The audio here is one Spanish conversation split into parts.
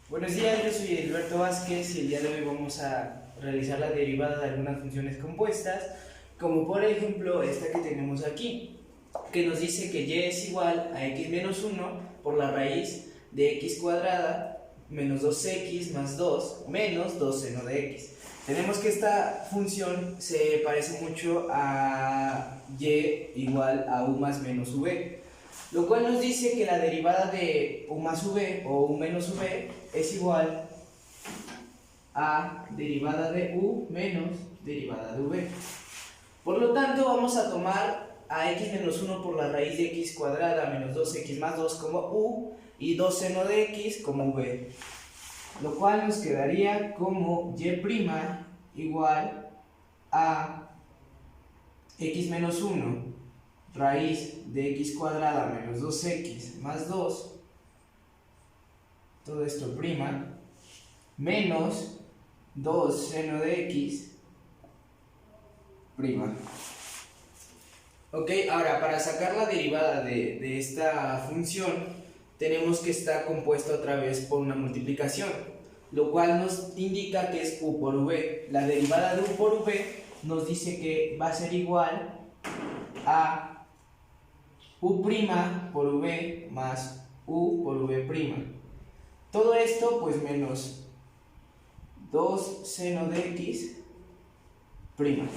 Buenos días, yo soy Edilberto Vázquez y el día de hoy vamos a realizar la derivada de algunas funciones compuestas, como por ejemplo esta que tenemos aquí, que nos dice que y es igual a x menos 1 por la raíz de x cuadrada menos 2x más 2 menos 2 seno de x. Tenemos que esta función se parece mucho a y igual a u más menos v, lo cual nos dice que la derivada de u más v o u menos v es igual a derivada de u menos derivada de v. Por lo tanto, vamos a tomar a x menos 1 por la raíz de x cuadrada menos 2x más 2 como u y 2 seno de x como v, lo cual nos quedaría como y' igual a x menos 1 raíz de x cuadrada menos 2x más 2, todo esto prima, menos 2 seno de x prima. Ok, ahora para sacar la derivada de esta función tenemos que estar compuesta otra vez por una multiplicación, lo cual nos indica que es u por v. La derivada de u por v nos dice que va a ser igual a u' por v más u por v'. Todo esto pues menos 2 seno de x prima.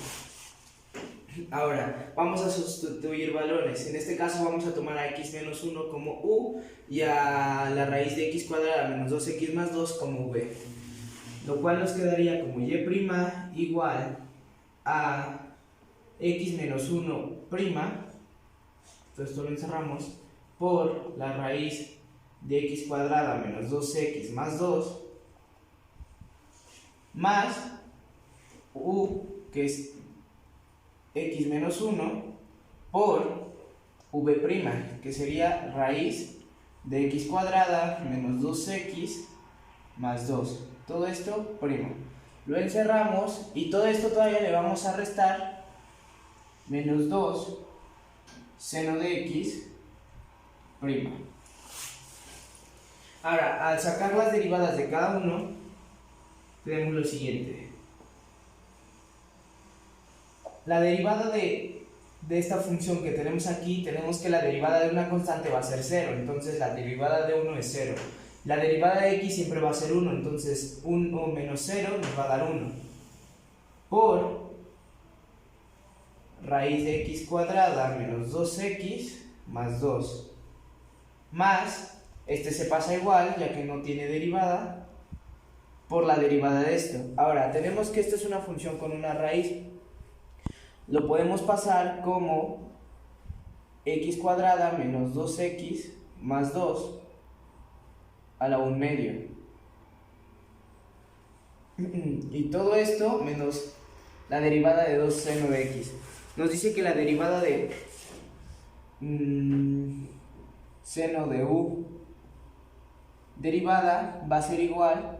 Ahora vamos a sustituir valores. En este caso vamos a tomar a x menos 1 como u y a la raíz de x cuadrada menos 2x más 2 como v, lo cual nos quedaría como y' igual a x menos 1 prima. Entonces esto lo encerramos por la raíz de x cuadrada menos 2x más 2 más u, que es x menos 1, por v', que sería raíz de x cuadrada menos 2x más 2. Todo esto primo. Lo encerramos y todo esto todavía le vamos a restar menos 2 seno de x prima. Ahora, al sacar las derivadas de cada uno, tenemos lo siguiente. La derivada de esta función que tenemos aquí, tenemos que la derivada de una constante va a ser 0, entonces la derivada de 1 es 0. La derivada de x siempre va a ser 1, entonces 1 menos 0 nos va a dar 1. Por raíz de x cuadrada menos 2x más 2 más, este se pasa igual ya que no tiene derivada, por la derivada de esto. Ahora, tenemos que esto es una función con una raíz, lo podemos pasar como x cuadrada menos 2x más 2 a la 1 medio, y todo esto menos la derivada de 2 seno de x. Nos dice que la derivada de seno de u derivada va a ser igual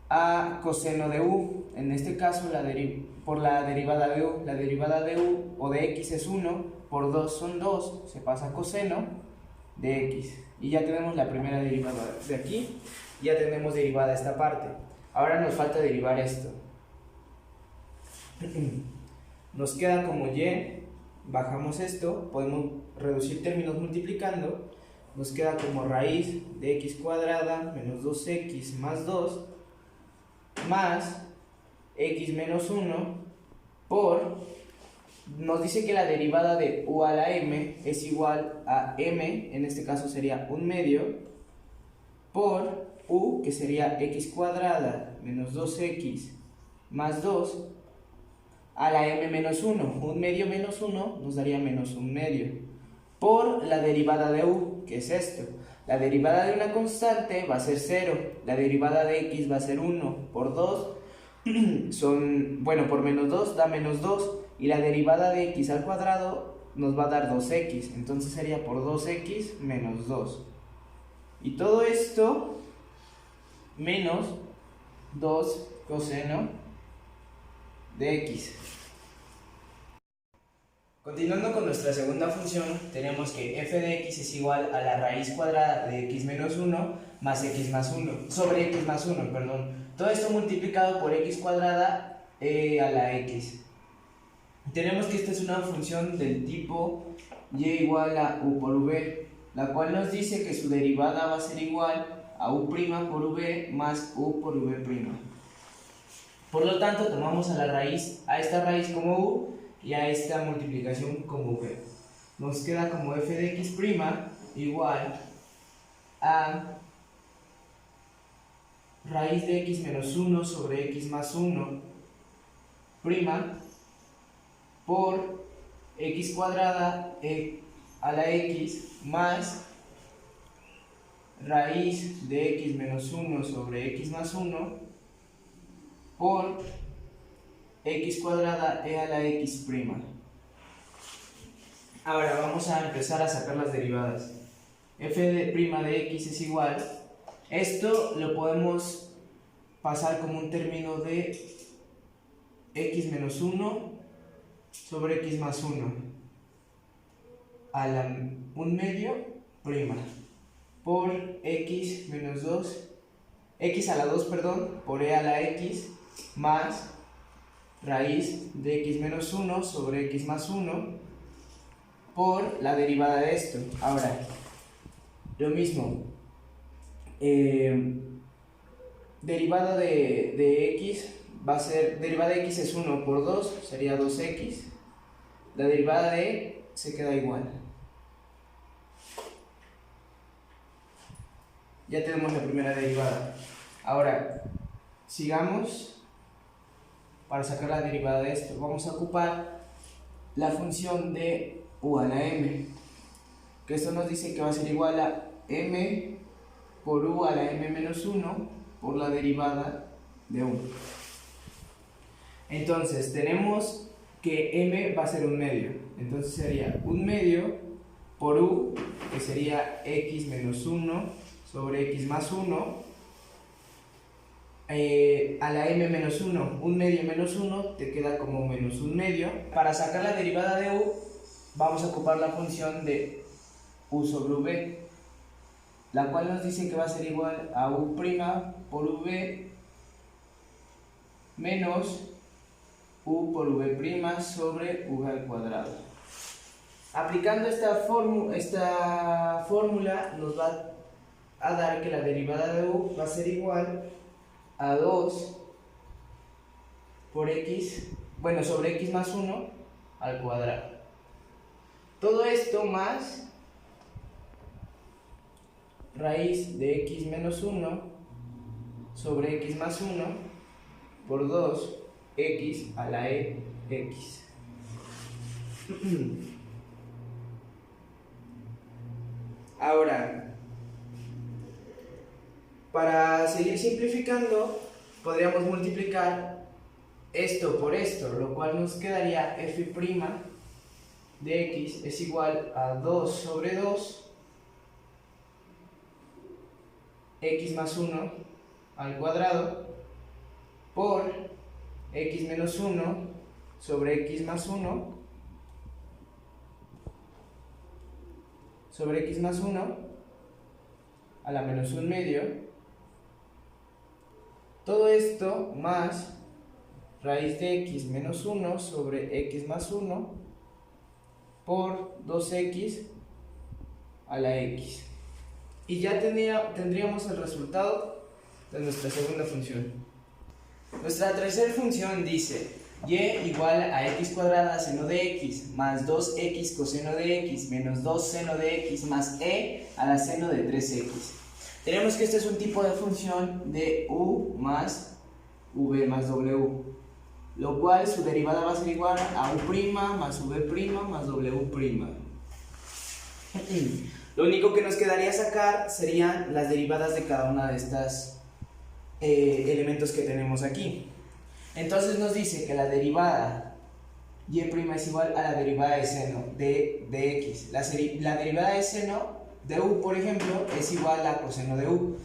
a coseno de u. En este caso, por la derivada de u, la derivada de u o de x es 1, por 2 son 2, se pasa a coseno de x. Y ya tenemos la primera derivada de aquí, ya tenemos derivada esta parte. Ahora nos falta derivar esto. Nos queda como y, bajamos esto, podemos reducir términos multiplicando, nos queda como raíz de x cuadrada menos 2x más 2 más x menos 1 por, nos dice que la derivada de u a la m es igual a m, en este caso sería 1 medio, por u, que sería x cuadrada menos 2x más 2 a la m menos 1, 1 medio menos 1 nos daría menos 1 medio, por la derivada de u, que es esto. La derivada de una constante va a ser 0, la derivada de x va a ser 1, por 2 por menos 2 da menos 2, y la derivada de x al cuadrado nos va a dar 2x, entonces sería por 2x menos 2. Y todo esto menos 2 coseno de x. Continuando con nuestra segunda función, tenemos que f de x es igual a la raíz cuadrada de x menos 1 más x más 1, sobre x más 1, perdón. Todo esto multiplicado por x cuadrada a la x. Tenemos que esta es una función del tipo y igual a u por v, la cual nos dice que su derivada va a ser igual a u' por v más u por v'. Por lo tanto, tomamos a esta raíz como u y a esta multiplicación como v. Nos queda como f de x' igual a raíz de x menos 1 sobre x más 1' por x cuadrada a la x más raíz de x menos 1 sobre x más 1 por x cuadrada a la x'. Ahora vamos a empezar a sacar las derivadas. F de x es igual, esto lo podemos pasar como un término de x menos 1 sobre x más 1 a la 1 medio prima por x menos 2, x a la 2, perdón, por e a la x más raíz de x menos 1 sobre x más 1 por la derivada de esto. Ahora, lo mismo, derivada de x va a ser, derivada de x es 1 por 2, sería 2x. La derivada de e se queda igual. Ya tenemos la primera derivada. Ahora, sigamos. Para sacar la derivada de esto, vamos a ocupar la función de u a la m, que esto nos dice que va a ser igual a m por u a la m menos 1 por la derivada de 1. Entonces, tenemos que m va a ser un medio, entonces sería un medio por u, que sería x menos 1 sobre x más 1, a la m menos 1, un medio menos 1 te queda como menos un medio. Para sacar la derivada de u, vamos a ocupar la función de u sobre v, la cual nos dice que va a ser igual a u' por v menos u por v' sobre v al cuadrado. Aplicando esta fórmula nos va a dar que la derivada de u va a ser igual a 2 por x, bueno, sobre x más 1 al cuadrado. Todo esto más raíz de x menos 1 sobre x más 1 por 2x a la x. Ahora, para seguir simplificando, podríamos multiplicar esto por esto, lo cual nos quedaría f' de x es igual a 2 sobre 2 x más 1 al cuadrado por x menos 1 sobre x más 1 sobre x más 1 a la menos un medio. Todo esto más raíz de x menos 1 sobre x más 1 por 2x a la x. Y ya tendríamos el resultado de nuestra segunda función. Nuestra tercera función dice y igual a x cuadrada seno de x más 2x coseno de x menos 2 seno de x más e a la seno de 3x. Tenemos que este es un tipo de función de u más v más w, lo cual su derivada va a ser igual a u' más v' más w'. Lo único que nos quedaría sacar serían las derivadas de cada una de estas elementos que tenemos aquí. Entonces nos dice que la derivada y' es igual a la derivada de seno de x. La derivada de seno de u, por ejemplo, es igual a coseno de u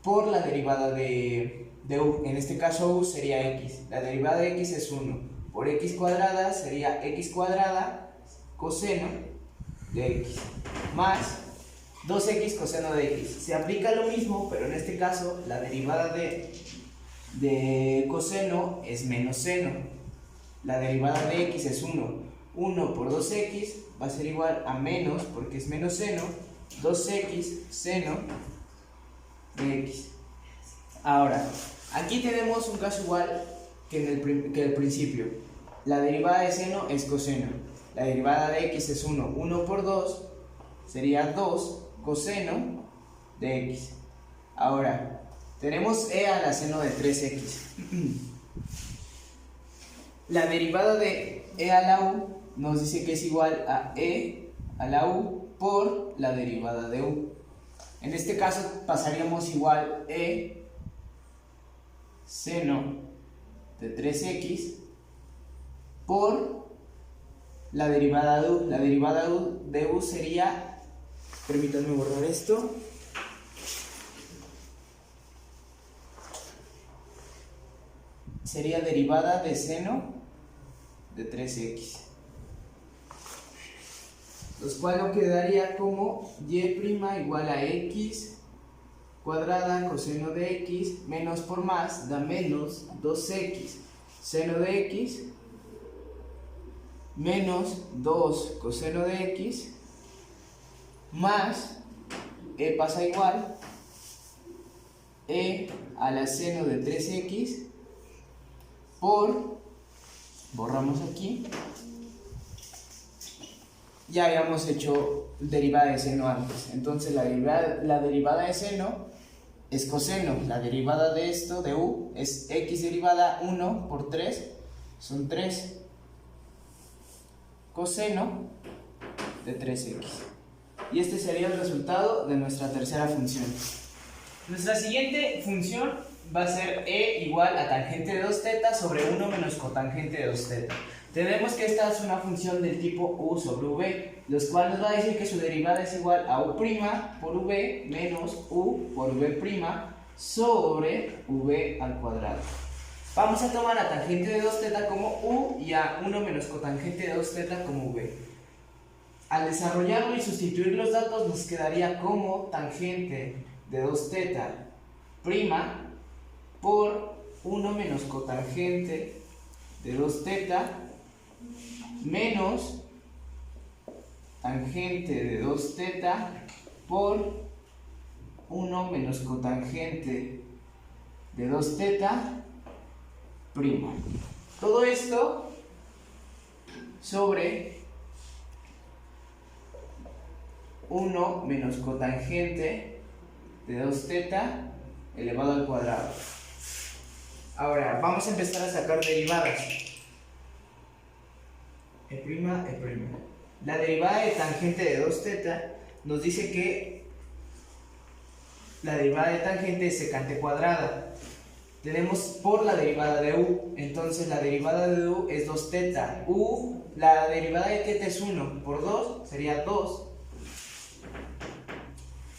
por la derivada de u. En este caso u sería x. La derivada de x es 1. por x cuadrada sería x cuadrada coseno de x más 2x coseno de x. Se aplica lo mismo, pero en este caso la derivada de coseno es menos seno. La derivada de x es 1. 1 por 2x va a ser igual a menos, porque es menos seno, 2x seno de x. Ahora, aquí tenemos un caso igual que el principio. La derivada de seno es coseno. La derivada de x es 1. 1 por 2 sería 2 coseno de x. Ahora, tenemos e a la seno de 3x. La derivada de e a la u nos dice que es igual a e a la u por la derivada de u. En este caso pasaríamos igual e seno de 3x por la derivada de u. La derivada de u sería, permítanme borrar esto, sería derivada de seno de 3x, lo cual nos quedaría como y' igual a x cuadrada coseno de x menos por más da menos 2x seno de x menos 2 coseno de x más e pasa igual e a la seno de 3x por, borramos aquí, ya habíamos hecho derivada de seno antes, entonces la derivada de seno es coseno, la derivada de esto, de u, es x derivada 1 por 3, son 3 coseno de 3x. Y este sería el resultado de nuestra tercera función. Nuestra siguiente función va a ser e igual a tangente de 2θ sobre 1 menos cotangente de 2θ. Tenemos que esta es una función del tipo u sobre v, los cuales nos va a decir que su derivada es igual a u' por v menos u por v' sobre v al cuadrado. Vamos a tomar a tangente de 2θ como u y a 1 menos cotangente de 2θ como v. Al desarrollarlo y sustituir los datos nos quedaría como tangente de 2θ' por 1 menos cotangente de 2θ menos tangente de 2θ por 1 menos cotangente de 2θ'. Todo esto sobre 1 menos cotangente de 2θ elevado al cuadrado. Ahora vamos a empezar a sacar derivadas. E'. La derivada de tangente de 2θ nos dice que la derivada de tangente es secante cuadrada. Tenemos por la derivada de u, entonces la derivada de u es 2θ. La derivada de θ es 1 por 2, sería 2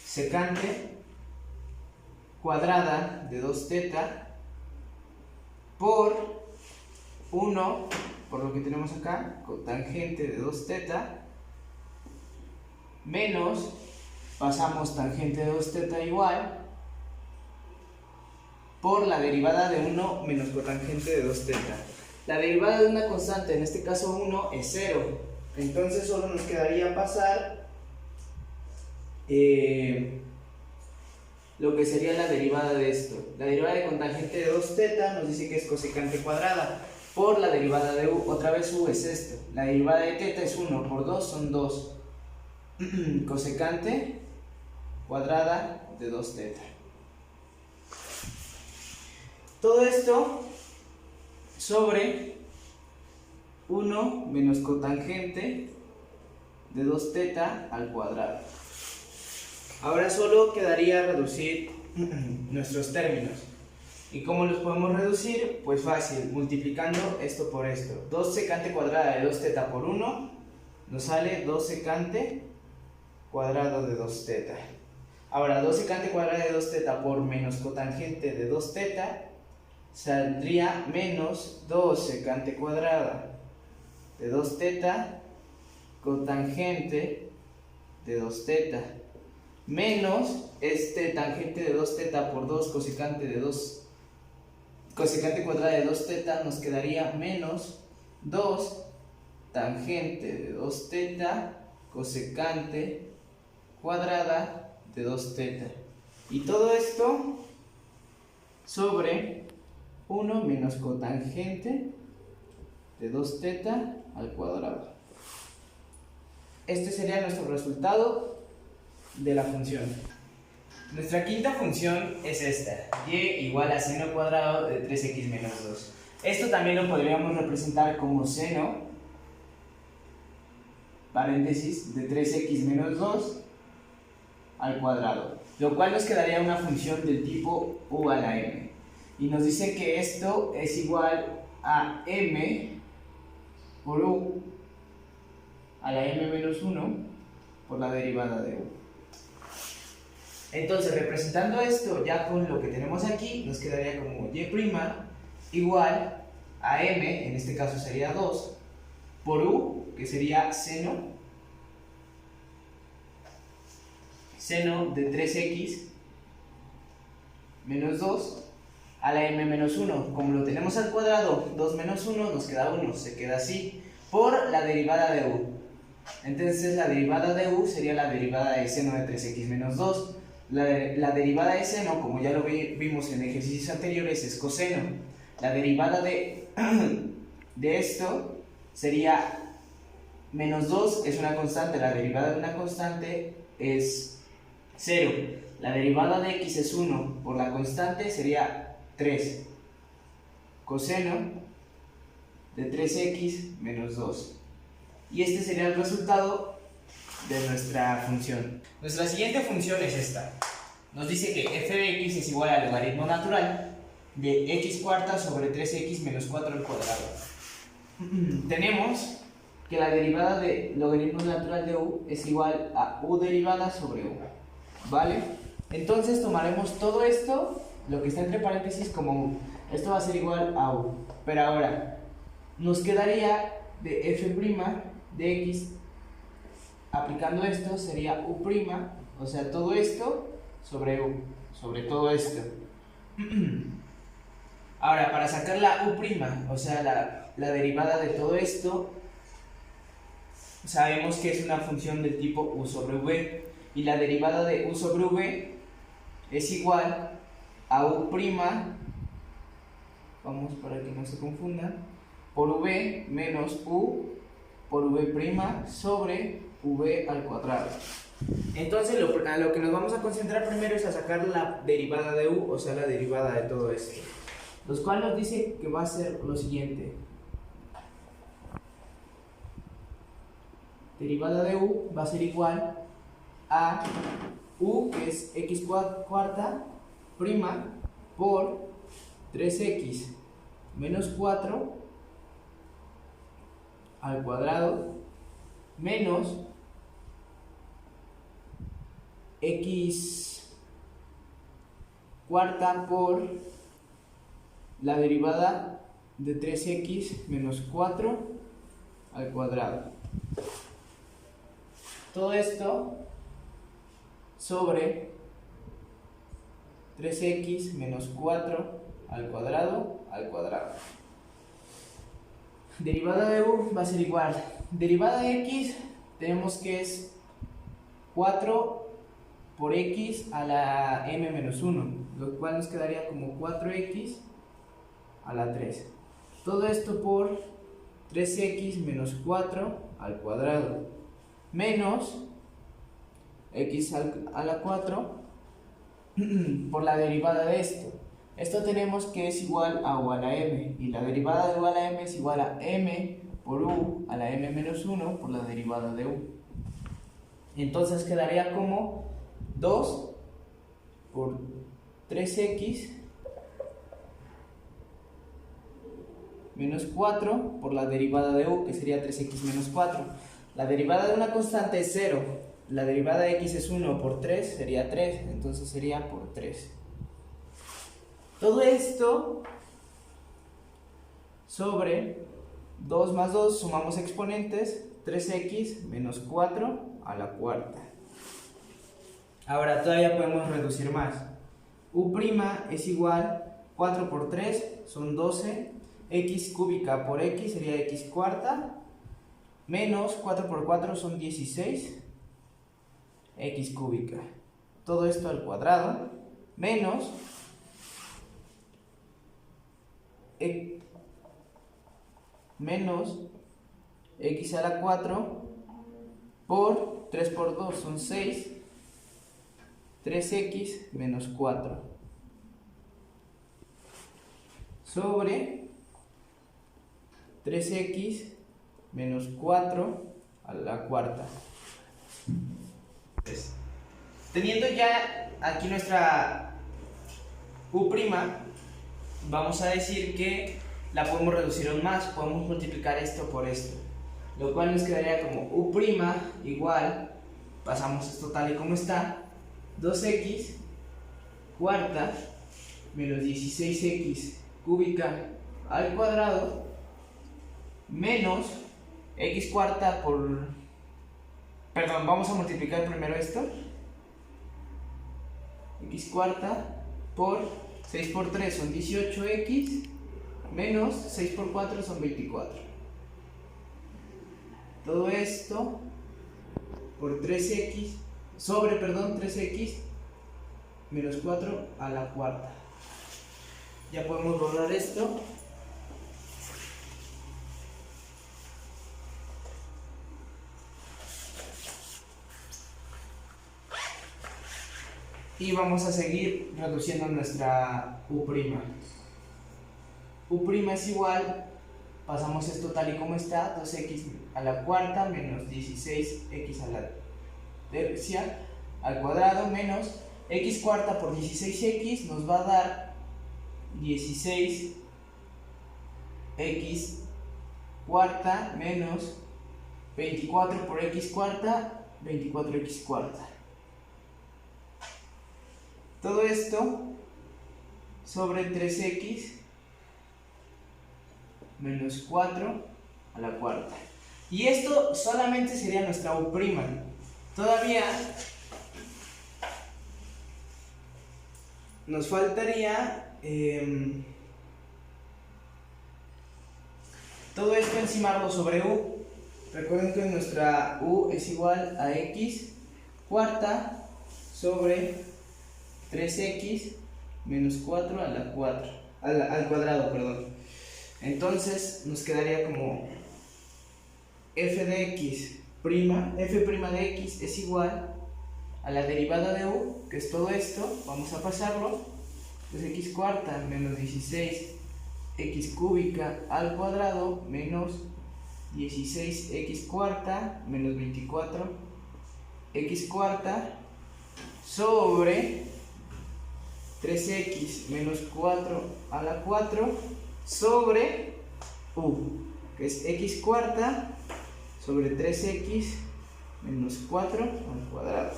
secante cuadrada de 2θ por 1, por lo que tenemos acá, cotangente de 2θ menos, pasamos tangente de 2θ igual por la derivada de 1 menos cotangente de 2θ. La derivada de una constante, en este caso 1, es 0. Entonces solo nos quedaría pasar lo que sería la derivada de esto. La derivada de cotangente de 2θ nos dice que es cosecante cuadrada por la derivada de u. Otra vez u es esto. La derivada de θ es 1 por 2, son 2 cosecante cuadrada de 2θ. Todo esto sobre 1 menos cotangente de 2θ al cuadrado. Ahora solo quedaría reducir nuestros términos. ¿Y cómo los podemos reducir? Pues fácil, multiplicando esto por esto. 2 secante cuadrada de 2θ por 1 nos sale 2 secante cuadrado de 2θ. Ahora 2 secante cuadrada de 2θ por menos cotangente de 2θ saldría menos 2 secante cuadrada de 2 teta cotangente de 2 teta menos tangente de 2 teta por 2 cosecante de 2 cosecante cuadrada de 2 teta, nos quedaría menos 2 tangente de 2 teta cosecante cuadrada de 2 teta. Y todo esto sobre 1 menos cotangente de 2 teta al cuadrado. Este sería nuestro resultado de la función. Nuestra quinta función es esta, y igual a seno cuadrado de 3x menos 2. Esto también lo podríamos representar como seno, paréntesis, de 3x menos 2 al cuadrado, lo cual nos quedaría una función del tipo u a la m. Y nos dice que esto es igual a m por u a la m menos 1 por la derivada de u. Entonces, representando esto ya con lo que tenemos aquí, nos quedaría como y' igual a m, en este caso sería 2, por u, que sería seno de 3x menos 2 a la m menos 1. Como lo tenemos al cuadrado, 2 menos 1 nos queda 1, se queda así, por la derivada de u. Entonces la derivada de u sería la derivada de seno de 3x menos 2. La derivada de seno, como ya lo vimos en ejercicios anteriores, es coseno. La derivada de esto sería menos 2, es una constante, la derivada de una constante es 0. La derivada de x es 1, por la constante sería 3. Coseno de 3x menos 2. Y este sería el resultado de nuestra función. Nuestra siguiente función es esta. Nos dice que f de x es igual al logaritmo natural de x cuarta sobre 3x menos 4 al cuadrado. Tenemos que la derivada de logaritmo natural de u es igual a u derivada sobre u, ¿vale? Entonces tomaremos todo esto, lo que está entre paréntesis, como u. Esto va a ser igual a u. Pero ahora nos quedaría de f' de x, aplicando esto sería u', o sea, todo esto sobre u, sobre todo esto. Ahora, para sacar la u', o sea, la derivada de todo esto, sabemos que es una función del tipo u sobre v, y la derivada de u sobre v es igual a u', vamos para que no se confundan, por v menos u por v' sobre v al cuadrado. Entonces a lo que nos vamos a concentrar primero es a sacar la derivada de u, o sea, la derivada de todo esto. Los cuales nos dice que va a ser lo siguiente. Derivada de u va a ser igual a u, que es x cuarta, prima, por 3x menos 4 al cuadrado menos x cuarta por la derivada de 3x menos 4 al cuadrado. Todo esto sobre 3x menos 4 al cuadrado al cuadrado. Derivada de u va a ser igual. Derivada de x tenemos que es 4 por x a la m menos 1, lo cual nos quedaría como 4x a la 3. Todo esto por 3x menos 4 al cuadrado menos x a la 4 por la derivada de esto. Esto tenemos que es igual a u a la m, y la derivada de u a la m es igual a m por u a la m menos 1 por la derivada de u. Entonces quedaría como 2 por 3x menos 4 por la derivada de u, que sería 3x menos 4. La derivada de una constante es 0, la derivada de x es 1 por 3, sería 3, entonces sería por 3. Todo esto sobre 2 más 2, sumamos exponentes, 3x menos 4 a la cuarta. Ahora todavía podemos reducir más. U' es igual, 4 por 3 son 12, x cúbica por x sería x cuarta, menos 4 por 4 son 16, x cúbica. Todo esto al cuadrado, menos x a la 4 por 3 por 2 son 6, 3x menos 4 sobre 3x menos 4 a la cuarta. Teniendo ya aquí nuestra U', vamos a decir que la podemos reducir aún más, podemos multiplicar esto por esto, lo cual nos quedaría como U' igual, pasamos esto tal y como está, 2x cuarta menos 16x cúbica al cuadrado menos x cuarta por... Perdón, vamos a multiplicar primero esto. X cuarta por 6 por 3 son 18x menos 6 por 4 son 24. Todo esto por 3x sobre, 3x menos 4 a la cuarta. Ya podemos borrar esto. Y vamos a seguir reduciendo nuestra U'. U' es igual, pasamos esto tal y como está, 2x a la cuarta menos 16x a la tercia al cuadrado menos x cuarta por 16x nos va a dar 16x cuarta menos 24 por x cuarta, 24x cuarta. Todo esto sobre 3x menos 4 a la cuarta. Y esto solamente sería nuestra U'. Todavía nos faltaría todo esto encimarlo sobre U. Recuerden que nuestra U es igual a x cuarta sobre 3x menos 4 a la 4 al cuadrado, perdón. Entonces nos quedaría como f de x f' de x es igual a la derivada de u, que es todo esto, vamos a pasarlo, pues x cuarta menos 16x cúbica al cuadrado menos 16x cuarta menos 24x cuarta sobre 3x menos 4 a la 4 sobre u, que es x cuarta sobre 3x menos 4 al cuadrado.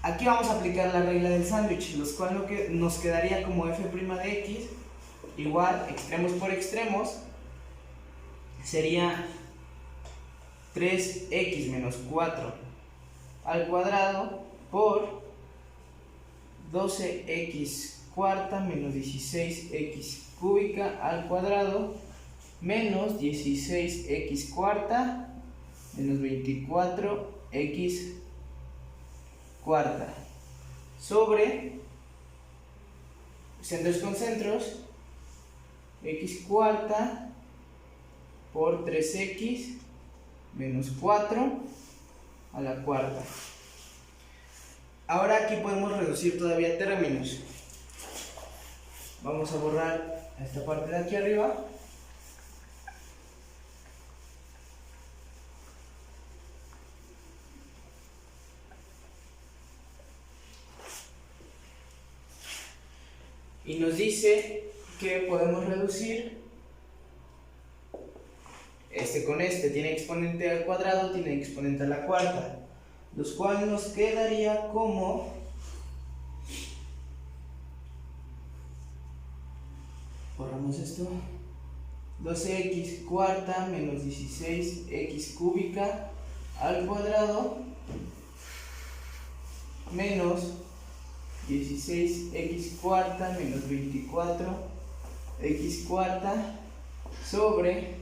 Aquí vamos a aplicar la regla del sándwich, lo cual nos quedaría como f' de x igual extremos por extremos sería 3x menos 4 al cuadrado por 12x cuarta menos 16x cúbica al cuadrado menos 16x cuarta menos 24x cuarta sobre centros con centros x cuarta por 3x menos 4 a la cuarta. Ahora aquí podemos reducir todavía términos. Vamos a borrar esta parte de aquí arriba. Y nos dice que podemos reducir este con este. Tiene exponente al cuadrado, tiene exponente a la cuarta. Los cuales nos quedaría como borramos esto 12x cuarta menos 16x cúbica al cuadrado menos 16x cuarta menos 24x cuarta sobre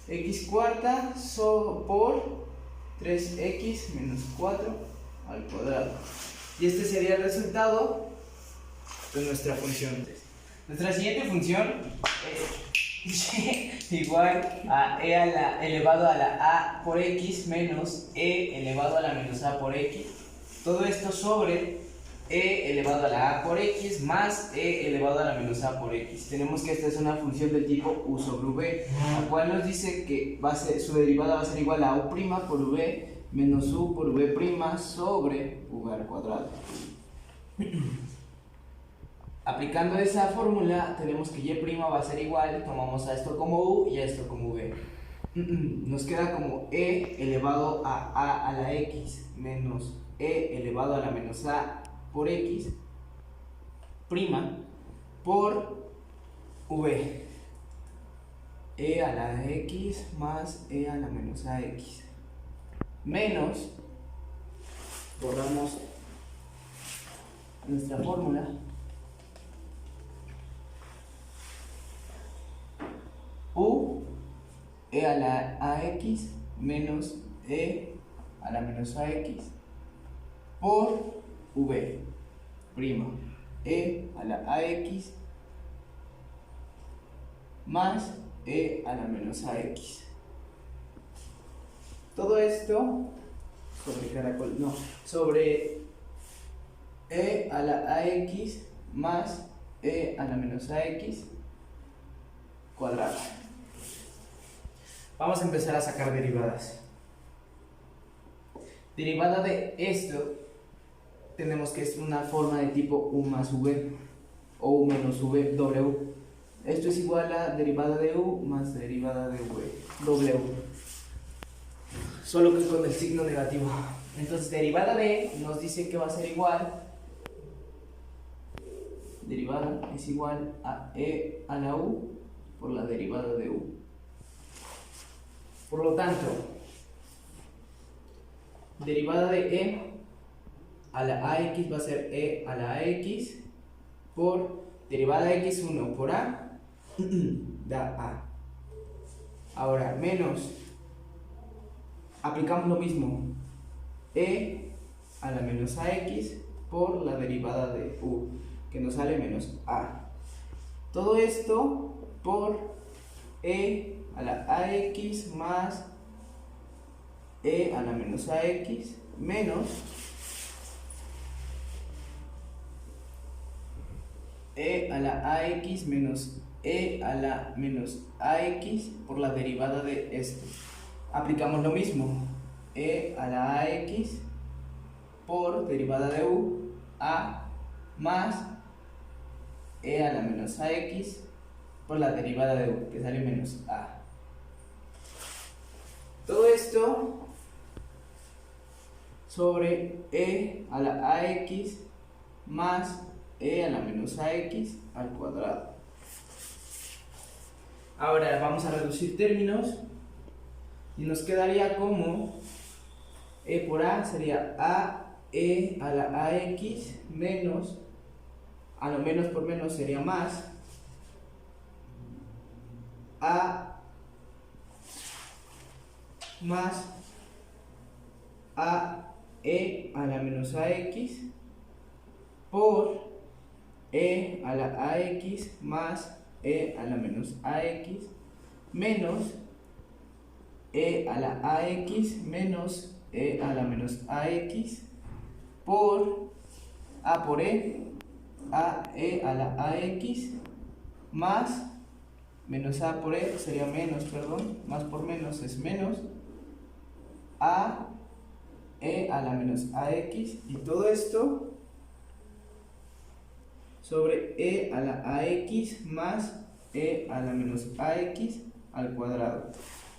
x cuarta por 3x menos 4 al cuadrado. Y este sería el resultado de nuestra función. Nuestra siguiente función es y igual a e elevado a la a por x menos e elevado a la menos a por x. Todo esto sobre e elevado a la a por x más e elevado a la menos a por x. Tenemos que esta es una función del tipo u sobre v, la cual nos dice que su derivada va a ser igual a u' por v menos u por v' sobre v al cuadrado. Aplicando esa fórmula tenemos que y' va a ser igual, tomamos a esto como u y a esto como v. Nos queda como e elevado a la x menos e elevado a la menos a por x prima por v, e a la x más e a la menos a x menos, borramos nuestra fórmula, u e a la ax menos e a la menos ax por v prima e a la ax más e a la menos ax. Todo esto sobre e a la ax más e a la menos ax cuadrada. Vamos a empezar a sacar derivadas. Derivada de esto tenemos que es una forma de tipo u más v o u menos v w. Esto es igual a derivada de u más derivada de w, solo que con el signo negativo. Entonces derivada de nos dice que va a ser igual, derivada es igual a e a la u por la derivada de u. Por lo tanto, derivada de e a la ax va a ser e a la ax por derivada de x1 por a da a. Ahora menos, aplicamos lo mismo, e a la menos ax por la derivada de u, que nos sale menos a. Todo esto por e a la ax más e a la menos ax menos e a la ax menos e a la menos ax por la derivada de esto. Aplicamos lo mismo, e a la ax por derivada de u, a más e a la menos ax por la derivada de u, que sale menos a. Todo esto sobre e a la ax más e a la menos ax al cuadrado. Ahora vamos a reducir términos y nos quedaría como e por a sería a e a la ax menos, a lo menos por menos sería más, a más a e a la menos ax por e a la ax más e a la menos ax menos e a la ax menos e a la menos ax por a por e a la ax más menos a por e sería menos, perdón, más por menos es menos, a e a la menos ax, y todo esto sobre e a la ax más e a la menos ax al cuadrado.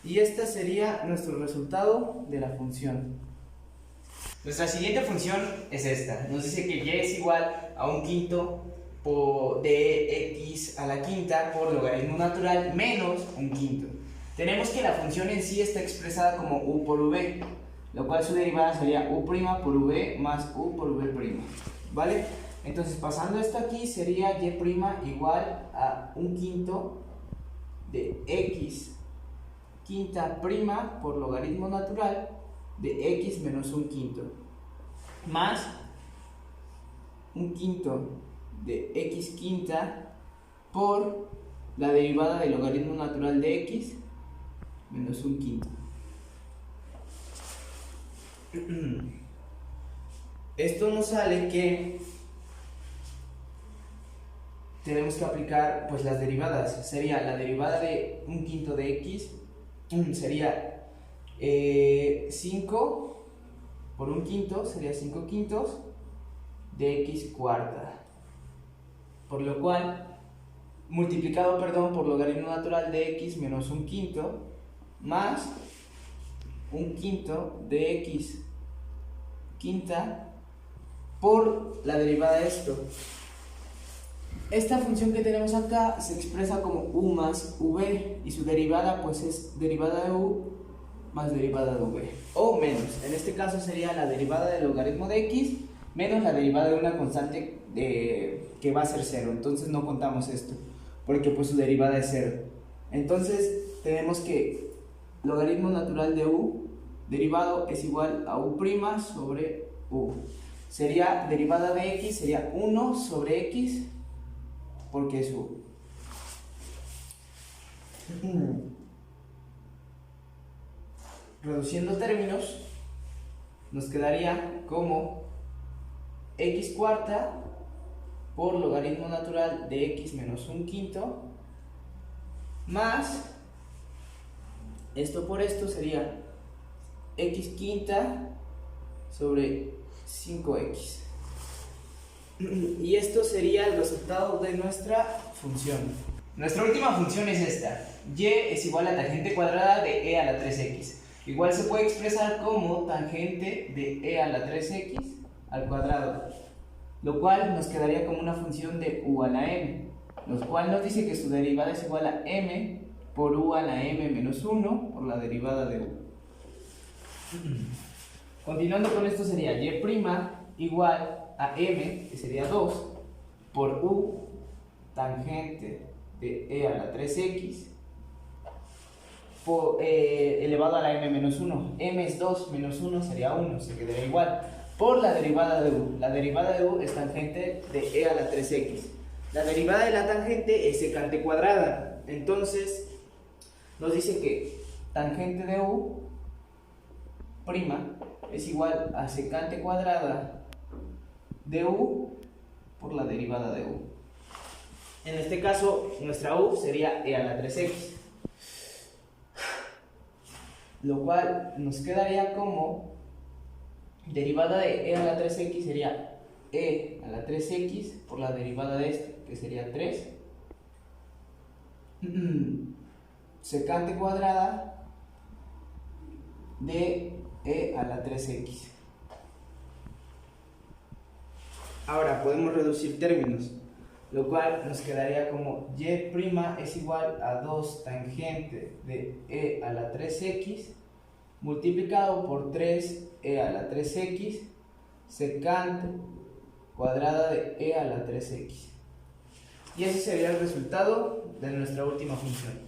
Y este sería nuestro resultado de la función. Nuestra siguiente función es esta. Nos dice que y es igual a 1/5 de x a la quinta por logaritmo natural menos un quinto. Tenemos que la función en sí está expresada como u por v, lo cual su derivada sería u' por v más u por v', ¿vale? Entonces pasando esto aquí sería y' igual a un quinto de x quinta prima por logaritmo natural de x menos un quinto, más un quinto de x quinta por la derivada del logaritmo natural de x menos un quinto. Esto nos sale que tenemos que aplicar pues las derivadas. Sería la derivada de un quinto de x sería 5 por un quinto, sería 5 quintos de x cuarta, por lo cual multiplicado por logaritmo natural de x menos un quinto más un quinto de x quinta por la derivada de esto. Esta función que tenemos acá se expresa como u más v y su derivada pues es derivada de u más derivada de v, o menos, en este caso sería la derivada del logaritmo de x menos la derivada de una constante que va a ser 0, entonces no contamos esto porque pues su derivada es 0. Entonces tenemos que logaritmo natural de u derivado es igual a u' sobre u. Sería derivada de x, sería 1 sobre x porque es u. Reduciendo términos, nos quedaría como x cuarta por logaritmo natural de x menos un quinto más esto por esto sería x quinta sobre 5x. Y esto sería el resultado de nuestra función. Nuestra última función es esta. Y es igual a tangente cuadrada de e a la 3x. Igual se puede expresar como tangente de e a la 3x al cuadrado, lo cual nos quedaría como una función de u a la m, lo cual nos dice que su derivada es igual a m por u a la m menos 1 por la derivada de u. Continuando con esto sería y' igual a m, que sería 2, por u tangente de e a la 3x elevado a la m menos 1. M es 2 menos 1 sería 1, se quedaría igual, por la derivada de u. La derivada de u es tangente de e a la 3x. La derivada de la tangente es secante cuadrada, entonces nos dice que tangente de u' es igual a secante cuadrada de u por la derivada de u. En este caso, nuestra u sería e a la 3x, lo cual nos quedaría como derivada de e a la 3x sería e a la 3x por la derivada de esto, que sería 3, secante cuadrada de e a la 3x. Ahora podemos reducir términos, lo cual nos quedaría como y' es igual a 2 tangente de e a la 3x multiplicado por 3e a la 3x secante cuadrada de e a la 3x. Y ese sería el resultado de nuestra última función.